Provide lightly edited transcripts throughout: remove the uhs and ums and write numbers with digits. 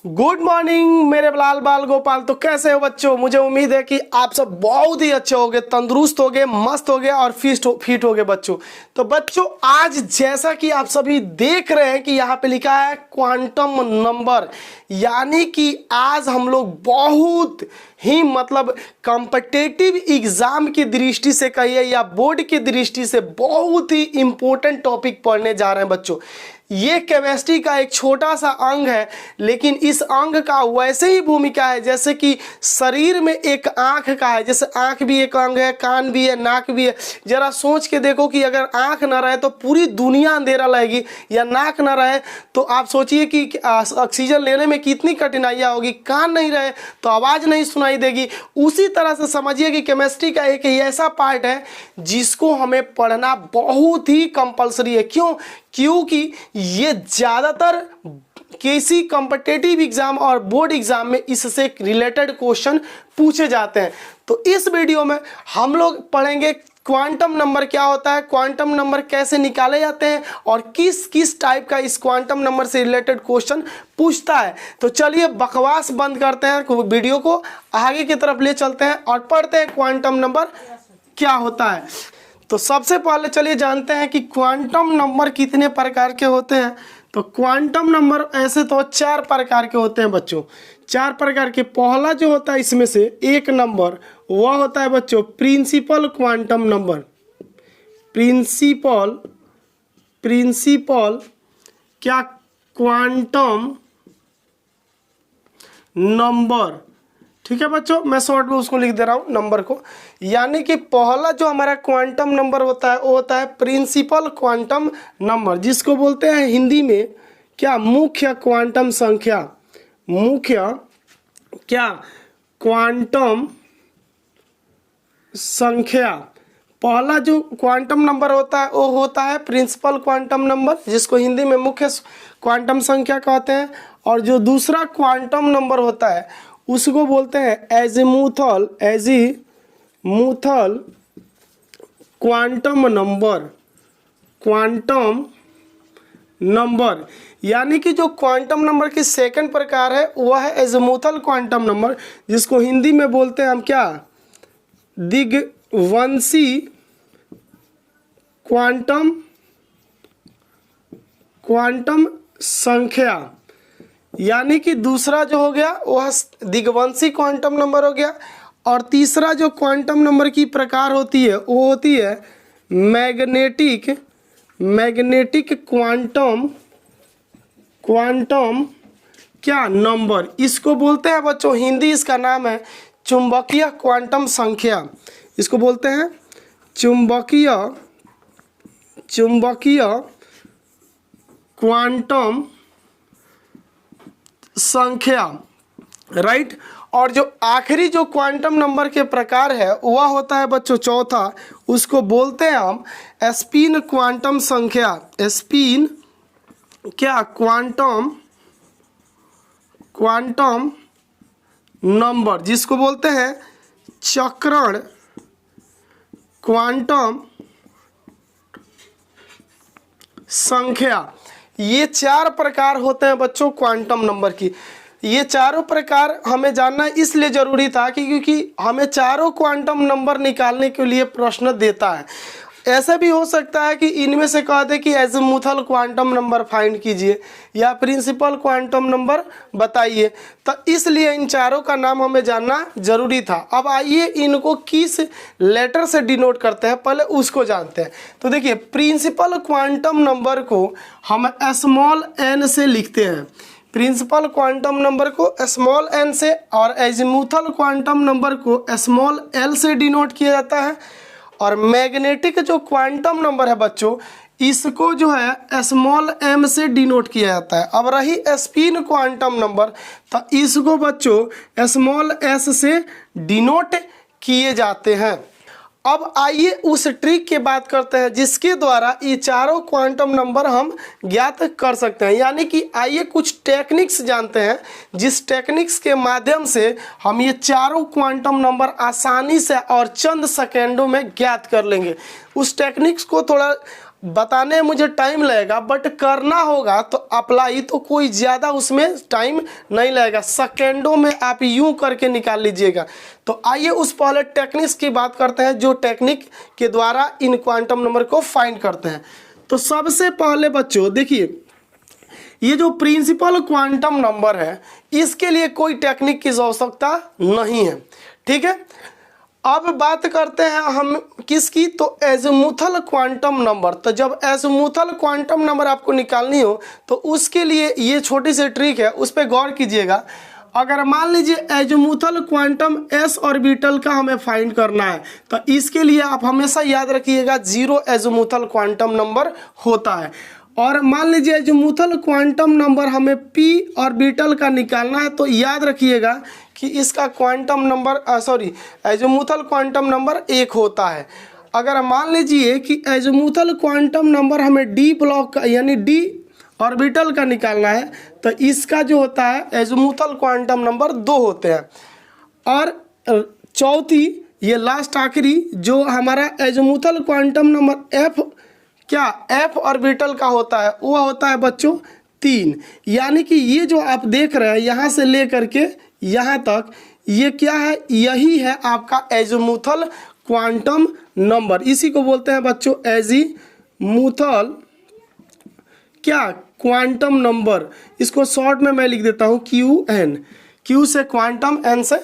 Good morning मेरे लाल बाल गोपाल। तो कैसे हो बच्चों? मुझे उम्मीद है कि आप सब बहुत ही अच्छे होगे, तंदुरुस्त होगे, मस्त होगे और फिट होगे बच्चों। तो बच्चों आज जैसा कि आप सभी देख रहे हैं कि यहाँ पे लिखा है क्वांटम नंबर, यानी कि आज हम लोग बहुत ही मतलब कॉम्पिटिटिव एग्जाम की दृष्टि से कहिए या बोर्ड की दृष्टि से बहुत ही इंपॉर्टेंट टॉपिक पढ़ने जा रहे हैं बच्चों। ये केमिस्ट्री का एक छोटा सा अंग है, लेकिन इस अंग का वैसे ही भूमिका है जैसे कि शरीर में एक आँख का है। जैसे आँख भी एक अंग है, कान भी है, नाक भी है। जरा सोच के देखो कि अगर आँख ना रहे तो पूरी दुनिया अंधेरा लगेगी, या नाक ना रहे तो आप सोचिए कि ऑक्सीजन लेने में कितनी कठिनाइयाँ होगी। कान नहीं रहे तो आवाज़ नहीं सुनाई देगी। उसी तरह से समझिए कि केमिस्ट्री का एक ऐसा पार्ट है जिसको हमें पढ़ना बहुत ही कंपलसरी है। क्योंकि ये ज़्यादातर किसी कॉम्पिटिटिव एग्जाम और बोर्ड एग्जाम में इससे रिलेटेड क्वेश्चन पूछे जाते हैं। तो इस वीडियो में हम लोग पढ़ेंगे क्वांटम नंबर क्या होता है, क्वांटम नंबर कैसे निकाले जाते हैं और किस किस टाइप का इस क्वांटम नंबर से रिलेटेड क्वेश्चन पूछता है। तो चलिए बकवास बंद करते हैं, वीडियो को आगे की तरफ ले चलते हैं और पढ़ते हैं क्वांटम नंबर क्या होता है। तो सबसे पहले चलिए जानते हैं कि क्वांटम नंबर कितने प्रकार के होते हैं। तो क्वांटम नंबर ऐसे तो 4 प्रकार के होते हैं बच्चों, 4 प्रकार के। पहला जो होता है इसमें से एक नंबर वह होता है बच्चों प्रिंसिपल क्वांटम नंबर। प्रिंसिपल क्या क्वांटम नंबर, ठीक है बच्चों, मैं शॉर्ट में उसको लिख दे रहा हूँ नंबर को। यानी कि पहला जो हमारा क्वांटम नंबर होता है वो होता है प्रिंसिपल क्वांटम नंबर, जिसको बोलते हैं हिंदी में क्या, मुख्य क्वांटम संख्या। मुख्य क्या क्वांटम संख्या। पहला जो क्वांटम नंबर होता है वो होता है प्रिंसिपल क्वांटम नंबर, जिसको हिंदी में मुख्य क्वांटम संख्या कहते हैं। और जो दूसरा क्वांटम नंबर होता है उसको बोलते हैं एजीमुथल क्वांटम नंबर। यानी कि जो क्वांटम नंबर की सेकंड प्रकार है वह है एजीमुथल क्वांटम नंबर, जिसको हिंदी में बोलते हैं हम क्या, दिग्वंशी क्वांटम संख्या। यानी कि दूसरा जो हो गया वह दिग्वंशी क्वांटम नंबर हो गया। और तीसरा जो क्वांटम नंबर की प्रकार होती है वो होती है मैग्नेटिक क्वांटम क्या नंबर। इसको बोलते हैं बच्चों, हिंदी इसका नाम है चुंबकीय क्वांटम संख्या। इसको बोलते हैं चुंबकीय क्वांटम संख्या, राइट। और जो आखिरी जो क्वांटम नंबर के प्रकार है वह होता है बच्चों चौथा, उसको बोलते हैं हम स्पिन क्वांटम संख्या। स्पिन क्या क्वांटम नंबर, जिसको बोलते हैं चक्रण क्वांटम संख्या। ये 4 प्रकार होते हैं बच्चों क्वांटम नंबर की। ये चारों प्रकार हमें जानना इसलिए ज़रूरी था कि क्योंकि हमें चारों क्वांटम नंबर निकालने के लिए प्रश्न देता है। ऐसा भी हो सकता है कि इनमें से कह दे कि एजीमुथल क्वांटम नंबर फाइंड कीजिए या प्रिंसिपल क्वांटम नंबर बताइए। तो इसलिए इन चारों का नाम हमें जानना जरूरी था। अब आइए इनको किस लेटर से डिनोट करते हैं पहले उसको जानते हैं। तो देखिए प्रिंसिपल क्वांटम नंबर को हम स्मॉल n से लिखते हैं। प्रिंसिपल क्वांटम नंबर को स्मॉल n से और एजीमुथल क्वांटम नंबर को स्मॉल l से डिनोट किया जाता है। और मैग्नेटिक जो क्वांटम नंबर है बच्चों इसको जो है स्मॉल m से डिनोट किया जाता है। अब रही स्पिन क्वांटम नंबर तो इसको बच्चों स्मॉल s से डिनोट किए जाते हैं। अब आइए उस ट्रिक की बात करते हैं जिसके द्वारा ये चारों क्वांटम नंबर हम ज्ञात कर सकते हैं। यानी कि आइए कुछ टेक्निक्स जानते हैं जिस टेक्निक्स के माध्यम से हम ये चारों क्वांटम नंबर आसानी से और चंद सेकेंडों में ज्ञात कर लेंगे। उस टेक्निक्स को थोड़ा बताने में मुझे टाइम लगेगा, बट करना होगा तो अप्लाई तो कोई ज़्यादा उसमें टाइम नहीं लगेगा, सेकेंडों में आप यूं करके निकाल लीजिएगा। तो आइए उस पहले टेक्निक्स की बात करते हैं जो टेक्निक के द्वारा इन क्वांटम नंबर को फाइंड करते हैं। तो सबसे पहले बच्चों देखिए, ये जो प्रिंसिपल क्वांटम नंबर है इसके लिए कोई टेक्निक की आवश्यकता नहीं है, ठीक है। अब बात करते हैं हम किसकी, तो एज़िमुथल क्वांटम नंबर। तो जब एज़िमुथल क्वांटम नंबर आपको निकालनी हो तो उसके लिए ये छोटी सी ट्रिक है, उस पर गौर कीजिएगा। अगर मान लीजिए एज़िमुथल क्वांटम एस ऑर्बिटल का हमें फाइंड करना है तो इसके लिए आप हमेशा याद रखिएगा 0 एज़िमुथल क्वांटम नंबर होता है। और मान लीजिए एज़िमुथल क्वांटम नंबर हमें p ऑर्बिटल का निकालना है तो याद रखिएगा कि इसका क्वांटम नंबर एज़िमुथल क्वांटम नंबर 1 होता है। अगर मान लीजिए कि एज़िमुथल क्वांटम नंबर हमें d ब्लॉक का यानी d ऑर्बिटल का निकालना है तो इसका जो होता है एज़िमुथल क्वांटम नंबर 2 होते हैं। और चौथी ये लास्ट आखिरी जो हमारा एज़िमुथल क्वांटम नंबर f ऑर्बिटल का होता है वो होता है बच्चों 3। यानी कि ये जो आप देख रहे हैं यहाँ से लेकर के यहाँ तक ये क्या है, यही है आपका एज़िमुथल क्वांटम नंबर। इसी को बोलते हैं बच्चों एज़िमुथल क्वांटम नंबर। इसको शॉर्ट में मैं लिख देता हूँ QN, Q से क्वांटम, N से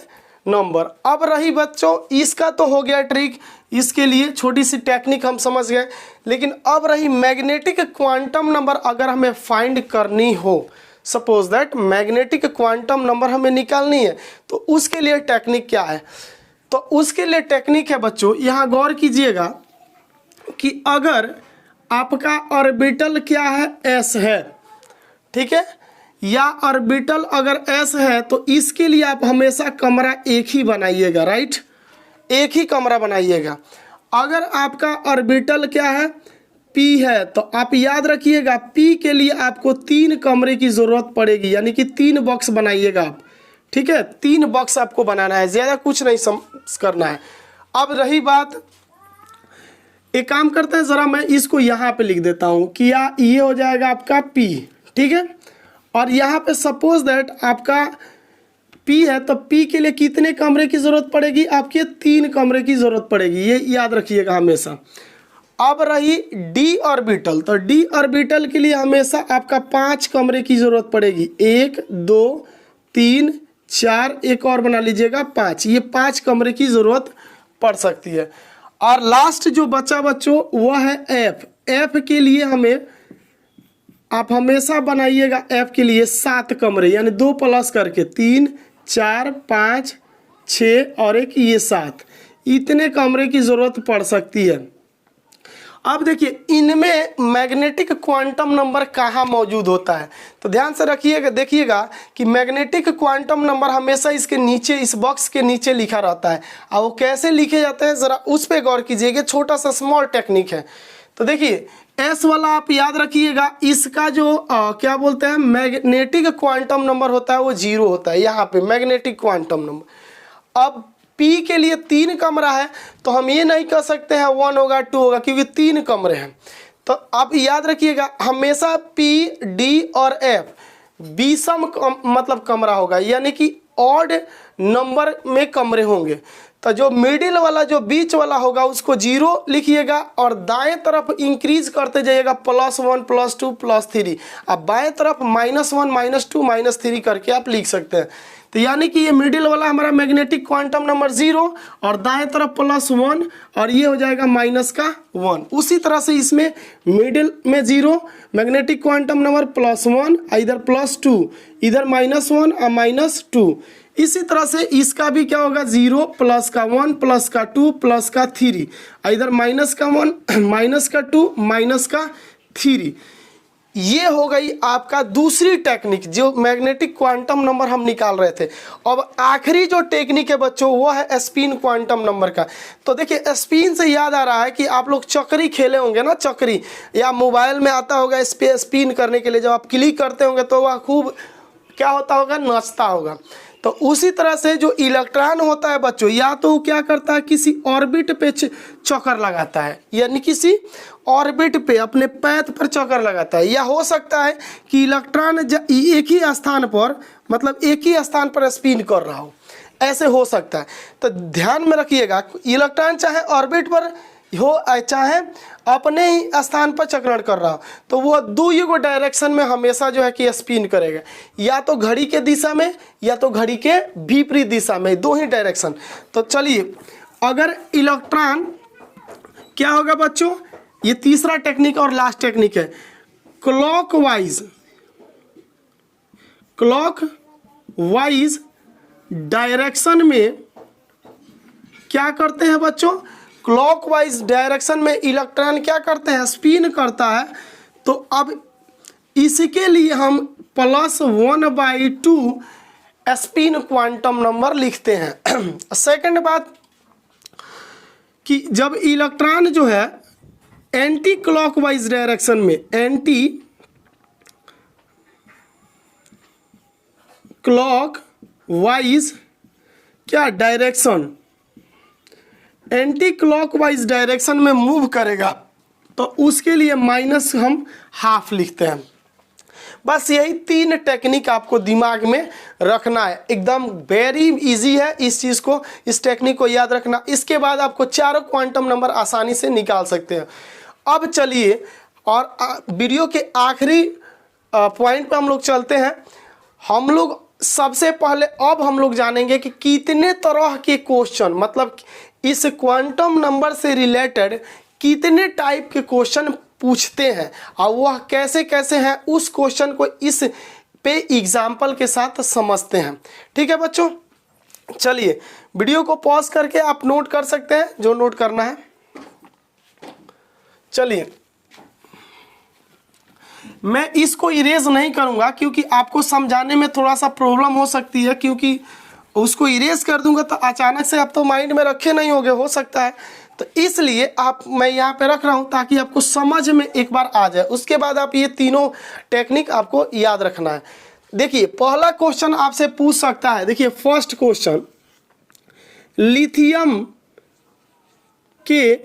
नंबर। अब रही बच्चों इसका तो हो गया ट्रिक, इसके लिए छोटी सी टेक्निक हम समझ गए। लेकिन अब रही मैग्नेटिक क्वांटम नंबर अगर हमें फाइंड करनी हो, suppose that magnetic quantum number हमें निकालनी है तो उसके लिए टेक्निक क्या है। तो उसके लिए टेक्निक है बच्चों, यहाँ गौर कीजिएगा कि अगर आपका ऑर्बिटल क्या है s है, ठीक है, या ऑर्बिटल अगर s है तो इसके लिए आप हमेशा कमरा एक ही बनाइएगा, राइट, एक ही कमरा बनाइएगा। अगर आपका ऑर्बिटल क्या है p है तो आप याद रखिएगा p के लिए आपको 3 कमरे की ज़रूरत पड़ेगी, यानी कि 3 बॉक्स बनाइएगा आप, ठीक है, 3 बॉक्स आपको बनाना है, ज़्यादा कुछ नहीं करना है। अब रही बात, एक काम करते हैं ज़रा मैं इसको यहाँ पे लिख देता हूँ कि ये हो जाएगा आपका p, ठीक है। और यहाँ पे सपोज दैट आपका p है तो p के लिए कितने कमरे की ज़रूरत पड़ेगी, आपके 3 कमरे की ज़रूरत पड़ेगी, ये याद रखिएगा हमेशा। अब रही d ऑर्बिटल, तो d ऑर्बिटल के लिए हमेशा आपका 5 कमरे की ज़रूरत पड़ेगी, 1 2 3 4, एक और बना लीजिएगा 5, ये 5 कमरे की ज़रूरत पड़ सकती है। और लास्ट जो बचा बच्चों वह है f के लिए हमें आप हमेशा बनाइएगा f के लिए 7 कमरे, यानी 2 प्लस करके 3 4 5 6 और एक ये 7, इतने कमरे की ज़रूरत पड़ सकती है। अब देखिए इनमें मैग्नेटिक क्वांटम नंबर कहाँ मौजूद होता है, तो ध्यान से रखिएगा, देखिएगा कि मैग्नेटिक क्वांटम नंबर हमेशा इसके नीचे, इस बॉक्स के नीचे लिखा रहता है। और वो कैसे लिखे जाते हैं ज़रा उस पर गौर कीजिएगा, छोटा सा स्मॉल टेक्निक है। तो देखिए एस वाला आप याद रखिएगा, इसका जो क्या बोलते हैं मैग्नेटिक क्वांटम नंबर होता है वो 0 होता है, यहाँ पे मैग्नेटिक क्वांटम नंबर। अब P के लिए 3 कमरा है तो हम ये नहीं कह सकते हैं 1 होगा 2 होगा, क्योंकि 3 कमरे हैं। तो आप याद रखिएगा हमेशा P D और F विषम मतलब कमरा होगा, यानी कि ऑड नंबर में कमरे होंगे। तो जो मिडिल वाला जो बीच वाला होगा उसको 0 लिखिएगा और दाएं तरफ इंक्रीज करते जाइएगा +1 +2 +3। अब बाएं तरफ -1 -2 -3 करके आप लिख सकते हैं। तो यानी कि ये मिडिल वाला हमारा मैग्नेटिक क्वांटम नंबर 0 और दाएं तरफ +1 और ये हो जाएगा -1। उसी तरह से इसमें मिडिल में 0 मैग्नेटिक क्वांटम नंबर +1, इधर +2, इधर -1 और -2। इसी तरह से इसका भी क्या होगा 0 प्लस का 1 प्लस का 2 प्लस का 3, इधर -1 -2 -3। ये हो गई आपका दूसरी टेक्निक जो मैग्नेटिक क्वांटम नंबर हम निकाल रहे थे। अब आखिरी जो टेक्निक है बच्चों वो है स्पिन क्वांटम नंबर का। तो देखिए स्पिन से याद आ रहा है कि आप लोग चक्री खेले होंगे ना, चक्री, या मोबाइल में आता होगा इस पे स्पिन करने के लिए, जब आप क्लिक करते होंगे तो वह खूब क्या होता होगा, नाचता होगा। तो उसी तरह से जो इलेक्ट्रॉन होता है बच्चों, या तो क्या करता है किसी ऑर्बिट पे चक्कर लगाता है, यानी किसी ऑर्बिट पे अपने पैथ पर चक्कर लगाता है, या हो सकता है कि इलेक्ट्रॉन एक ही स्थान पर, मतलब एक ही स्थान पर स्पिन कर रहा हो, ऐसे हो सकता है। तो ध्यान में रखिएगा, इलेक्ट्रॉन चाहे ऑर्बिट पर हो चाहे अपने ही स्थान पर चक्रण कर रहा हो, तो वह दो डायरेक्शन में हमेशा जो है कि स्पिन करेगा, या तो घड़ी के दिशा में या तो घड़ी के विपरीत दिशा में, दो ही डायरेक्शन। तो चलिए, अगर इलेक्ट्रॉन क्या होगा बच्चों, ये तीसरा टेक्निक और लास्ट टेक्निक है, क्लॉकवाइज डायरेक्शन में क्या करते हैं बच्चों, क्लॉकवाइज डायरेक्शन में इलेक्ट्रॉन क्या करते हैं, स्पिन करता है। तो अब इसके लिए हम +1/2 स्पिन क्वांटम नंबर लिखते हैं। सेकंड बात कि जब इलेक्ट्रॉन जो है एंटी क्लॉकवाइज डायरेक्शन में, एंटी क्लॉकवाइज क्या डायरेक्शन, एंटी क्लॉकवाइज डायरेक्शन में मूव करेगा, तो उसके लिए माइनस हम हाफ लिखते हैं। बस यही 3 टेक्निक आपको दिमाग में रखना है, एकदम वेरी इजी है इस चीज़ को, इस टेक्निक को याद रखना। इसके बाद आपको चारों क्वांटम नंबर आसानी से निकाल सकते हैं। अब चलिए और वीडियो के आखिरी पॉइंट पे हम लोग चलते हैं। हम लोग सबसे पहले अब हम लोग जानेंगे कि कितने तरह के क्वेश्चन, मतलब इस क्वांटम नंबर से रिलेटेड कितने टाइप के क्वेश्चन पूछते हैं और वह कैसे कैसे हैं, उस क्वेश्चन को इस पे एग्जाम्पल के साथ समझते हैं। ठीक है बच्चों, चलिए वीडियो को पॉज करके आप नोट कर सकते हैं जो नोट करना है। चलिए, मैं इसको इरेज नहीं करूंगा क्योंकि आपको समझाने में थोड़ा सा प्रॉब्लम हो सकती है, क्योंकि उसको इरेज कर दूंगा तो अचानक से आप तो माइंड में रखे नहीं होगे, हो सकता है। तो इसलिए मैं यहाँ पे रख रहा हूँ ताकि आपको समझ में एक बार आ जाए। उसके बाद आप ये तीनों टेक्निक आपको याद रखना है। देखिए, पहला क्वेश्चन आपसे पूछ सकता है। देखिए, फर्स्ट क्वेश्चन, लिथियम के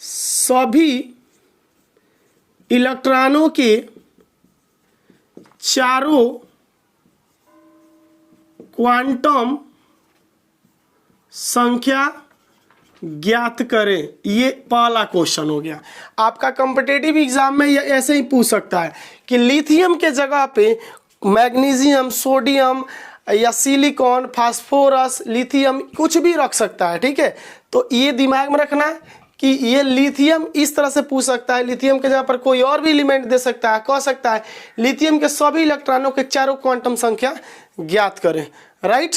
सभी इलेक्ट्रॉनों के चारों क्वांटम संख्या ज्ञात करें। ये पहला क्वेश्चन हो गया। आपका कॉम्पिटिटिव एग्जाम में ये ऐसे ही पूछ सकता है कि लिथियम के जगह पे मैग्नीशियम, सोडियम या सिलिकॉन, फास्फोरस, लिथियम कुछ भी रख सकता है। ठीक है, तो ये दिमाग में रखना है कि ये लिथियम इस तरह से पूछ सकता है। लिथियम के जगह पर कोई और भी एलिमेंट दे सकता है, कह सकता है लिथियम के सभी इलेक्ट्रॉनों के चारों क्वांटम संख्या ज्ञात करें। राइट।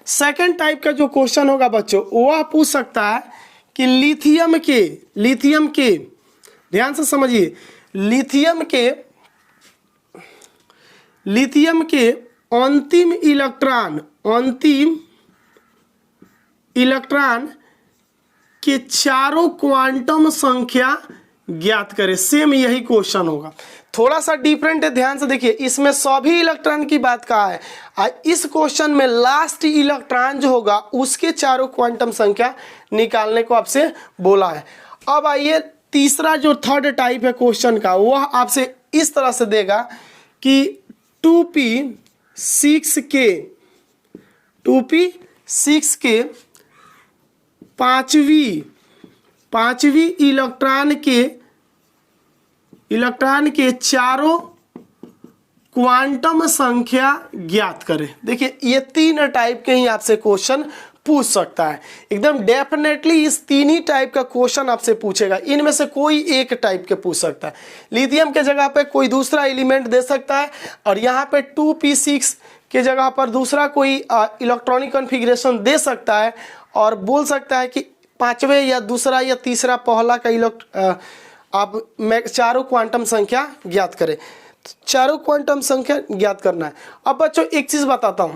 सेकंड टाइप का जो क्वेश्चन होगा बच्चों, वह पूछ सकता है कि लिथियम के ध्यान से समझिए, लिथियम के अंतिम इलेक्ट्रॉन के चारों क्वांटम संख्या ज्ञात करें। सेम यही क्वेश्चन होगा, थोड़ा सा डिफरेंट है। ध्यान से देखिए, इसमें सभी इलेक्ट्रॉन की बात कहा है और इस क्वेश्चन में लास्ट इलेक्ट्रॉन जो होगा उसके चारों क्वांटम संख्या निकालने को आपसे बोला है। अब आइए तीसरा जो थर्ड टाइप है क्वेश्चन का, वह आपसे इस तरह से देगा कि 2p6 के पांचवी इलेक्ट्रॉन के चारों क्वांटम संख्या ज्ञात करें। देखिए, ये 3 टाइप के ही आपसे क्वेश्चन पूछ सकता है। एकदम डेफिनेटली इस 3 ही टाइप का क्वेश्चन आपसे पूछेगा। इनमें से कोई एक टाइप के पूछ सकता है। लिथियम के जगह पे कोई दूसरा एलिमेंट दे सकता है और यहाँ पे 2p6 के जगह पर दूसरा कोई इलेक्ट्रॉनिक कॉन्फ़िगरेशन दे सकता है और बोल सकता है कि पांचवें या दूसरा या तीसरा पहला का आप चारों क्वांटम संख्या ज्ञात करें। चारों क्वांटम संख्या ज्ञात करना है। अब बच्चों एक चीज बताता हूं,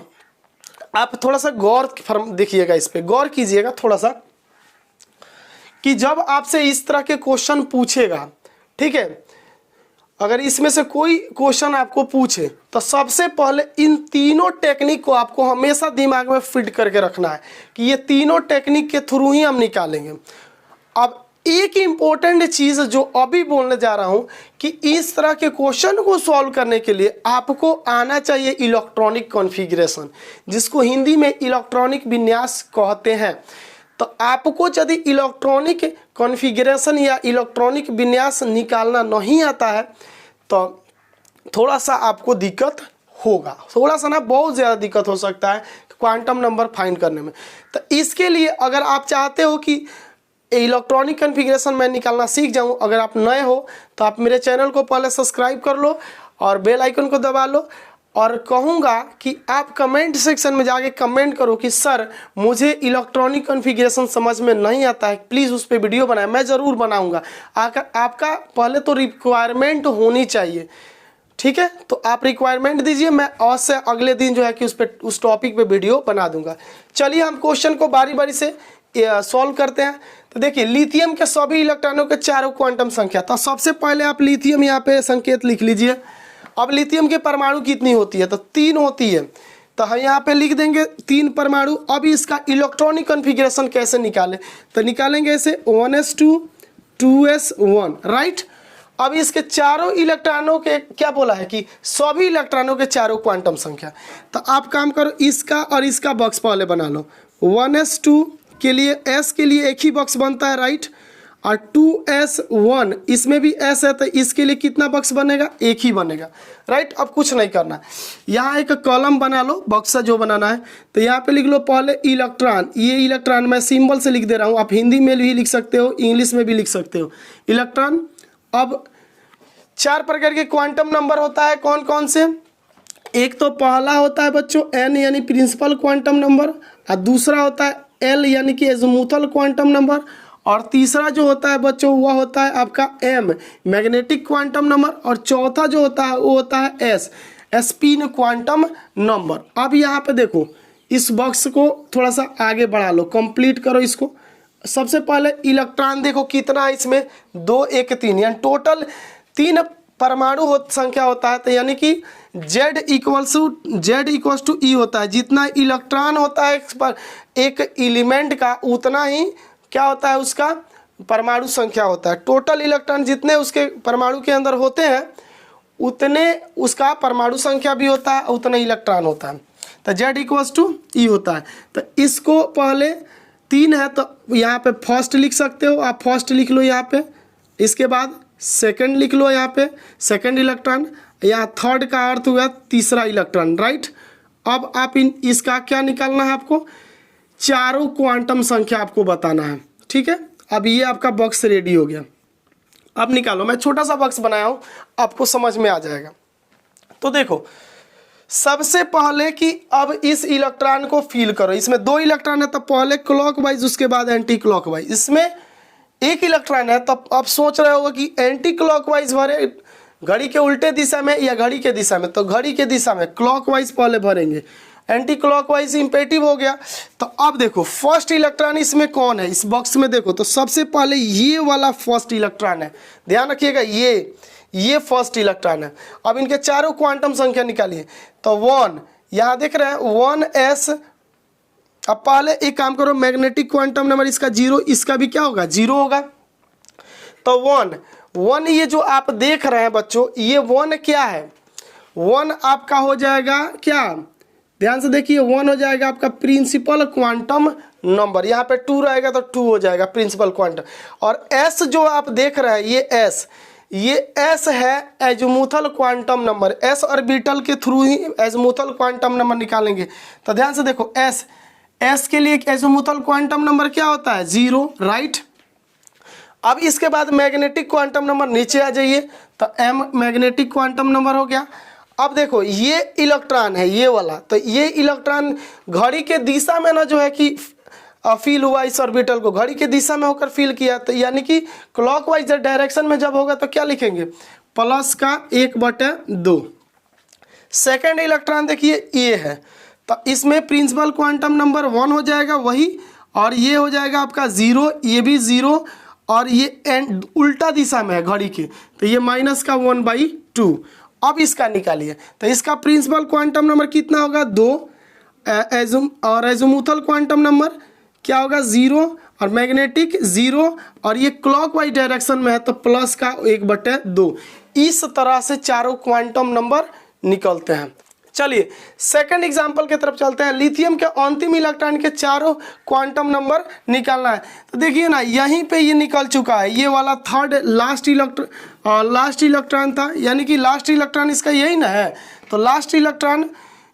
आप थोड़ा सा गौर देखिएगा, इस पे गौर कीजिएगा थोड़ा सा, कि जब आपसे इस तरह के क्वेश्चन पूछेगा, ठीक है, अगर इसमें से कोई क्वेश्चन आपको पूछे तो सबसे पहले इन तीनों टेक्निक को आपको हमेशा दिमाग में फिट करके रखना है कि ये तीनों टेक्निक के थ्रू ही हम निकालेंगे। अब एक इम्पोर्टेंट चीज़ जो अभी बोलने जा रहा हूँ कि इस तरह के क्वेश्चन को सॉल्व करने के लिए आपको आना चाहिए इलेक्ट्रॉनिक कॉन्फ़िगरेशन, जिसको हिंदी में इलेक्ट्रॉनिक विन्यास कहते हैं। तो आपको यदि इलेक्ट्रॉनिक कॉन्फ़िगरेशन या इलेक्ट्रॉनिक विन्यास निकालना नहीं आता है तो थोड़ा सा आपको दिक्कत होगा, थोड़ा सा ना बहुत ज़्यादा दिक्कत हो सकता है क्वांटम नंबर फाइंड करने में। तो इसके लिए अगर आप चाहते हो कि इलेक्ट्रॉनिक कॉन्फ़िगरेशन मैं निकालना सीख जाऊं, अगर आप नए हो तो आप मेरे चैनल को पहले सब्सक्राइब कर लो और बेल आइकन को दबा लो। और कहूँगा कि आप कमेंट सेक्शन में जाके कमेंट करो कि सर मुझे इलेक्ट्रॉनिक कॉन्फ़िगरेशन समझ में नहीं आता है, प्लीज़ उस पर वीडियो बनाएं, मैं ज़रूर बनाऊँगा। आपका पहले तो रिक्वायरमेंट होनी चाहिए, ठीक है? तो आप रिक्वायरमेंट दीजिए, मैं अवश्य अगले दिन जो है कि उस टॉपिक पे वीडियो बना दूंगा। चलिए हम क्वेश्चन को बारी बारी से सॉल्व करते हैं। तो देखिए लिथियम के सभी इलेक्ट्रॉनों के चारों क्वांटम संख्या। तो सबसे पहले आप लिथियम यहाँ पे संकेत लिख लीजिए। अब लिथियम के परमाणु कितनी होती है? तो 3 होती है। तो हम यहाँ पे लिख देंगे 3 परमाणु। अब इसका इलेक्ट्रॉनिक कॉन्फ़िगरेशन कैसे निकालें? तो निकालेंगे ऐसे 1s2 2s1, राइट। अब इसके चारों इलेक्ट्रॉनों के क्या बोला है कि सभी इलेक्ट्रॉनों के चारों क्वांटम संख्या। तो आप काम करो, इसका और इसका बॉक्स पहले बना लो। 1s2 के लिए s के लिए एक ही बॉक्स बनता है, राइट। और 2s1 इसमें भी s है तो इसके लिए कितना बॉक्स बनेगा? एक ही बनेगा, राइट। अब कुछ नहीं करना, यहाँ एक कॉलम बना लो, बॉक्स जो बनाना है। तो यहाँ पे लिख लो पहले इलेक्ट्रॉन। ये इलेक्ट्रॉन मैं सिंबल से लिख दे रहा हूँ, आप हिंदी में भी लिख सकते हो, इंग्लिश में भी लिख सकते हो, इलेक्ट्रॉन। अब 4 प्रकार के क्वांटम नंबर होता है, कौन कौन से? एक तो पहला होता है बच्चों n यानी प्रिंसिपल क्वांटम नंबर, और दूसरा होता है l यानी कि एज़ीमुथल क्वांटम नंबर, और तीसरा जो होता है बच्चों वह होता है आपका m मैग्नेटिक क्वांटम नंबर, और चौथा जो होता है वो होता है s स्पिन क्वांटम नंबर। अब यहाँ पे देखो इस बॉक्स को थोड़ा सा आगे बढ़ा लो, कंप्लीट करो इसको। सबसे पहले इलेक्ट्रॉन देखो कितना है इसमें, 2 1 3 यानी टोटल 3 परमाणु संख्या होता है। तो यानी कि Z इक्वल्स टू E होता है। जितना इलेक्ट्रॉन होता है एक एलिमेंट का उतना ही क्या होता है उसका परमाणु संख्या होता है। टोटल इलेक्ट्रॉन जितने उसके परमाणु के अंदर होते हैं उतने उसका परमाणु संख्या भी होता है, उतना इलेक्ट्रॉन होता है। तो Z इक्वल्स टू E होता है। तो इसको पहले 3 है तो यहाँ पे फर्स्ट लिख सकते हो, आप फर्स्ट लिख लो यहाँ पे। इसके बाद सेकंड लिख लो यहाँ पे, सेकंड इलेक्ट्रॉन। यहाँ थर्ड का अर्थ हुआ तीसरा इलेक्ट्रॉन, राइट। अब आप इसका क्या निकालना है आपको? चारों क्वांटम संख्या आपको बताना है, ठीक है। अब ये आपका बॉक्स रेडी हो गया, अब निकालो। मैं छोटा सा बॉक्स बनाया हूँ, आपको समझ में आ जाएगा। तो देखो सबसे पहले कि अब इस इलेक्ट्रॉन को फील करो। इसमें 2 इलेक्ट्रॉन है तो पहले क्लॉकवाइज उसके बाद एंटी क्लॉकवाइज। इसमें 1 इलेक्ट्रॉन है तो अब सोच रहे होगा कि एंटी क्लॉकवाइज भरे घड़ी के उल्टे दिशा में या घड़ी के दिशा में। तो घड़ी के दिशा में क्लॉकवाइज पहले भरेंगे, एंटी क्लॉकवाइज इम्पेटिव हो गया। तो अब देखो फर्स्ट इलेक्ट्रॉन इसमें कौन है? इस बॉक्स में देखो तो सबसे पहले ये वाला फर्स्ट इलेक्ट्रॉन है, ध्यान रखिएगा ये फर्स्ट इलेक्ट्रॉन है। अब इनके चारों क्वांटम संख्या निकालिए। तो 1 यहाँ देख रहे हैं 1s। अब पहले एक काम करो, मैग्नेटिक क्वांटम नंबर इसका 0, इसका भी क्या होगा? 0 होगा। तो 1 ये जो आप देख रहे हैं बच्चों, ये 1 क्या है? 1 आपका हो जाएगा क्या? ध्यान से देखिए, 1 हो जाएगा आपका प्रिंसिपल क्वांटम नंबर। यहाँ पे 2 रहेगा तो 2 हो जाएगा प्रिंसिपल क्वांटम। और s जो आप देख रहे हैं ये s है एज़ीमुथल क्वांटम नंबर। s ऑर्बिटल के थ्रू ही एज़ीमुथल क्वांटम नंबर निकालेंगे। तो ध्यान से देखो s के लिए एज़ीमुथल क्वांटम नंबर क्या होता है? 0, राइट। अब इसके बाद मैग्नेटिक क्वांटम नंबर नीचे आ जाइए तो m मैग्नेटिक क्वांटम नंबर हो गया। अब देखो ये इलेक्ट्रॉन है ये वाला, तो ये इलेक्ट्रॉन घड़ी के दिशा में ना जो है कि फील हुआ, इस ऑर्बिटल को घड़ी के दिशा में होकर फील किया। तो यानी कि क्लॉकवाइज डायरेक्शन में जब होगा तो क्या लिखेंगे? प्लस का 1/2। सेकेंड इलेक्ट्रॉन देखिए ये है, तो इसमें प्रिंसिपल क्वांटम नंबर 1 हो जाएगा वही, और ये हो जाएगा आपका 0, ये भी 0, और ये उल्टा दिशा में है घड़ी के, तो ये माइनस का 1/2। अब इसका निकालिए, तो इसका प्रिंसिपल क्वांटम नंबर कितना होगा 2, और एज़ोमुथल क्वांटम नंबर क्या होगा 0, और मैग्नेटिक 0, और ये क्लॉकवाइज डायरेक्शन में है तो प्लस का 1/2। इस तरह से चारों क्वांटम नंबर निकलते हैं। चलिए सेकंड एग्जांपल की तरफ चलते हैं। लिथियम के अंतिम इलेक्ट्रॉन के चारों क्वांटम नंबर निकालना है। तो देखिए ना, यहीं पे ये निकल चुका है, ये वाला थर्ड लास्ट इलेक्ट्रॉन था, यानी कि लास्ट इलेक्ट्रॉन इसका यही ना है। तो लास्ट इलेक्ट्रॉन,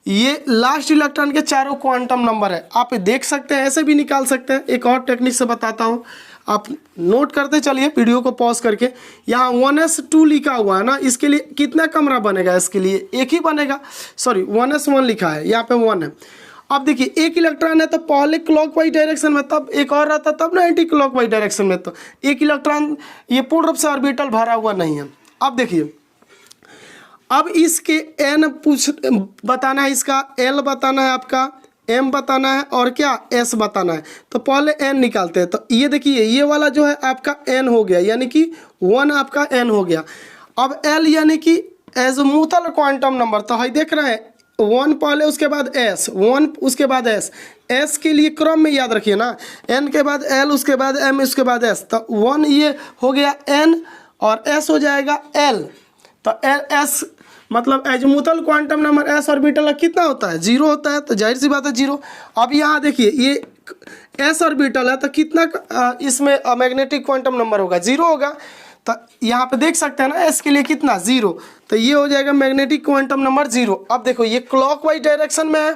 ये लास्ट इलेक्ट्रॉन के चारों क्वांटम नंबर है। आप देख सकते हैं, ऐसे भी निकाल सकते हैं। एक और टेक्निक से बताता हूँ, आप नोट करते चलिए वीडियो को पॉज करके। यहाँ 1s2 लिखा हुआ है ना, इसके लिए कितना कमरा बनेगा? इसके लिए एक ही बनेगा, सॉरी 1s1 लिखा है, यहाँ पे 1 है। अब देखिए एक इलेक्ट्रॉन है तो पहले क्लॉकवाइज डायरेक्शन में, तब एक और रहता तब ना एंटी क्लॉकवाइज डायरेक्शन में। तो एक इलेक्ट्रॉन ये पूर्ण रूप से ऑर्बिटल भरा हुआ नहीं है। अब देखिए, अब इसके n बताना है, इसका l बताना है, आपका m बताना है, और क्या s बताना है। तो पहले n निकालते हैं। तो ये देखिए, ये वाला जो है आपका n हो गया, यानी कि 1 आपका n हो गया। अब l यानी कि एज़ोमुथल क्वांटम नंबर, तो है देख रहे हैं 1 पहले, उसके बाद s, 1 उसके बाद s के लिए क्रम में याद रखिए ना, n के बाद l, उसके बाद m, उसके बाद s। तो 1 ये हो गया n, और s हो जाएगा l। तो s मतलब एज़ोमुथल क्वांटम नंबर s ऑर्बिटल कितना होता है 0 होता है, तो जाहिर सी बात है 0। अब यहाँ देखिए ये s ऑर्बिटल है, तो कितना इसमें मैग्नेटिक क्वांटम नंबर होगा 0 होगा। तो यहाँ पे देख सकते हैं ना, s के लिए कितना 0, तो ये हो जाएगा मैग्नेटिक क्वांटम नंबर 0। अब देखो ये क्लॉकवाइज डायरेक्शन में है,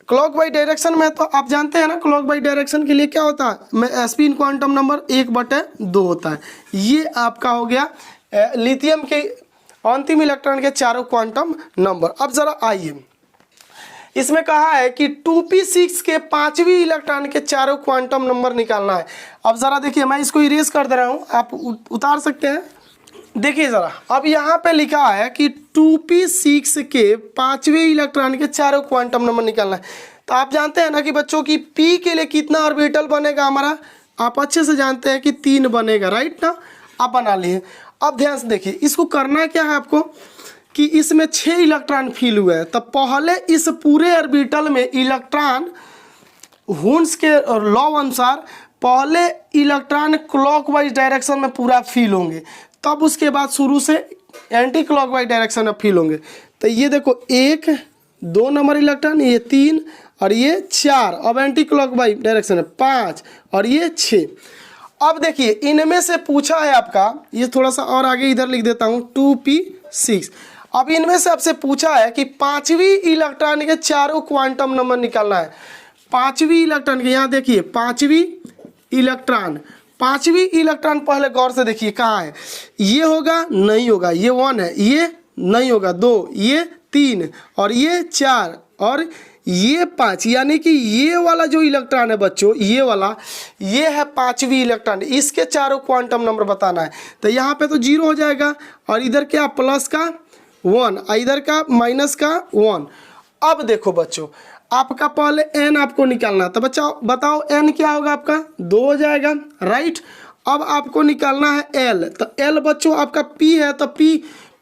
क्लॉकवाइज डायरेक्शन में, तो आप जानते हैं ना क्लॉकवाइज डायरेक्शन के लिए क्या होता है, स्पिन क्वांटम नंबर 1/2 होता है। ये आपका हो गया लिथियम के अंतिम इलेक्ट्रॉन के चारों क्वांटम नंबर। अब जरा आइए, इसमें कहा है कि 2p6 के 5वीं इलेक्ट्रॉन के चारों क्वांटम नंबर निकालना है। अब जरा देखिए, मैं इसको इरेज कर दे रहा हूँ, आप उतार सकते हैं। देखिए जरा, अब यहाँ पे लिखा है कि 2p6 के 5वें इलेक्ट्रॉन के चारों क्वांटम नंबर निकालना है। तो आप जानते हैं ना कि बच्चों की p के लिए कितना ऑर्बिटल बनेगा हमारा, आप अच्छे से जानते हैं कि 3 बनेगा, राइट ना। आप बना लिए। अब ध्यान से देखिए, इसको करना क्या है आपको कि इसमें 6 इलेक्ट्रॉन फील हुए हैं। तो पहले इस पूरे ऑर्बिटल में इलेक्ट्रॉन हुन्स के लॉ अनुसार पहले इलेक्ट्रॉन क्लॉकवाइज डायरेक्शन में पूरा फील होंगे, तब उसके बाद शुरू से एंटी क्लॉकवाइज डायरेक्शन में फील होंगे। तो ये देखो 1 2 नंबर इलेक्ट्रॉन, ये 3 और ये 4। अब एंटी क्लॉकवाइज डायरेक्शन है 5 और ये 6। अब देखिए इनमें से पूछा है आपका, ये थोड़ा सा और आगे इधर लिख देता हूँ 2p6। अब इनमें से आपसे पूछा है कि 5वीं इलेक्ट्रॉन के चारों क्वांटम नंबर निकालना है। 5वीं इलेक्ट्रॉन के, यहाँ देखिए 5वीं इलेक्ट्रॉन पहले गौर से देखिए कहाँ है। ये होगा नहीं होगा, ये 1 है, ये नहीं होगा 2, ये 3 और ये 4 और ये 5, यानी कि ये वाला जो इलेक्ट्रॉन है बच्चों, ये वाला, ये है 5वीं इलेक्ट्रॉन। इसके चारों क्वांटम नंबर बताना है। तो यहाँ पे तो 0 हो जाएगा, और इधर क्या प्लस का 1, इधर का माइनस का 1। अब देखो बच्चों, आपका पहले n आपको निकालना, तो बच्चा बताओ n क्या होगा आपका 2 हो जाएगा, राइट। अब आपको निकालना है l, तो l बच्चों आपका p है, तो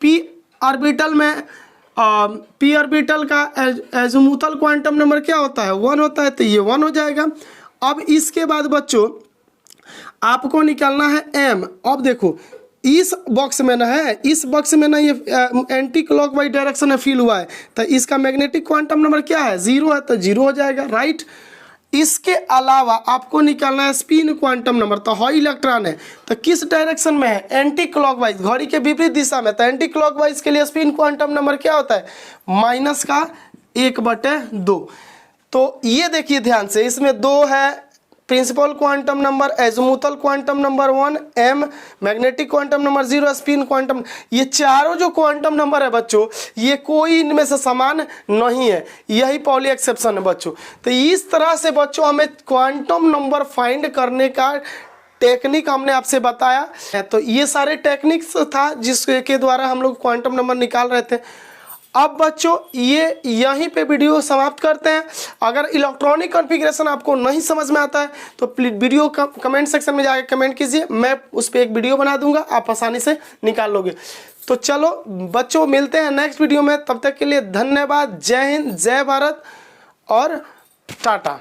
p ऑर्बिटल में p ऑर्बिटल का एज़ोमुथल क्वांटम नंबर क्या होता है 1 होता है, तो ये 1 हो जाएगा। अब इसके बाद बच्चों आपको निकालना है m। अब देखो इस बॉक्स में ना है, इस बॉक्स में ना ये एंटी क्लॉकवाइज डायरेक्शन में फील हुआ है, तो इसका मैग्नेटिक क्वांटम नंबर क्या है 0 है, तो 0 हो जाएगा, राइट। इसके अलावा आपको निकालना है स्पिन क्वांटम नंबर। तो हॉई इलेक्ट्रॉन है, तो किस डायरेक्शन में है एंटी क्लॉकवाइज, घड़ी के विपरीत दिशा में। तो एंटी क्लॉकवाइज के लिए स्पिन क्वांटम नंबर क्या होता है माइनस का 1/2। तो ये देखिए ध्यान से, इसमें 2 है principal quantum number, azimuthal quantum number 1, m magnetic quantum number 0, spin quantum. ये चारों जो क्वांटम नंबर है बच्चों, ये कोई इनमें से समान नहीं है, यही पॉली एक्सेप्शन है बच्चों। तो इस तरह से बच्चों हमें क्वांटम नंबर फाइंड करने का टेक्निक हमने आपसे बताया है। तो ये सारे टेक्निक्स था जिसके द्वारा हम लोग क्वांटम नंबर निकाल रहे थे। अब बच्चों ये यहीं पे वीडियो समाप्त करते हैं। अगर इलेक्ट्रॉनिक कॉन्फ़िगरेशन आपको नहीं समझ में आता है तो प्लीज वीडियो कमेंट सेक्शन में जाकर कमेंट कीजिए, मैं उस पर एक वीडियो बना दूंगा, आप आसानी से निकाल लोगे। तो चलो बच्चों मिलते हैं नेक्स्ट वीडियो में, तब तक के लिए धन्यवाद। जय हिंद, जय भारत और टाटा।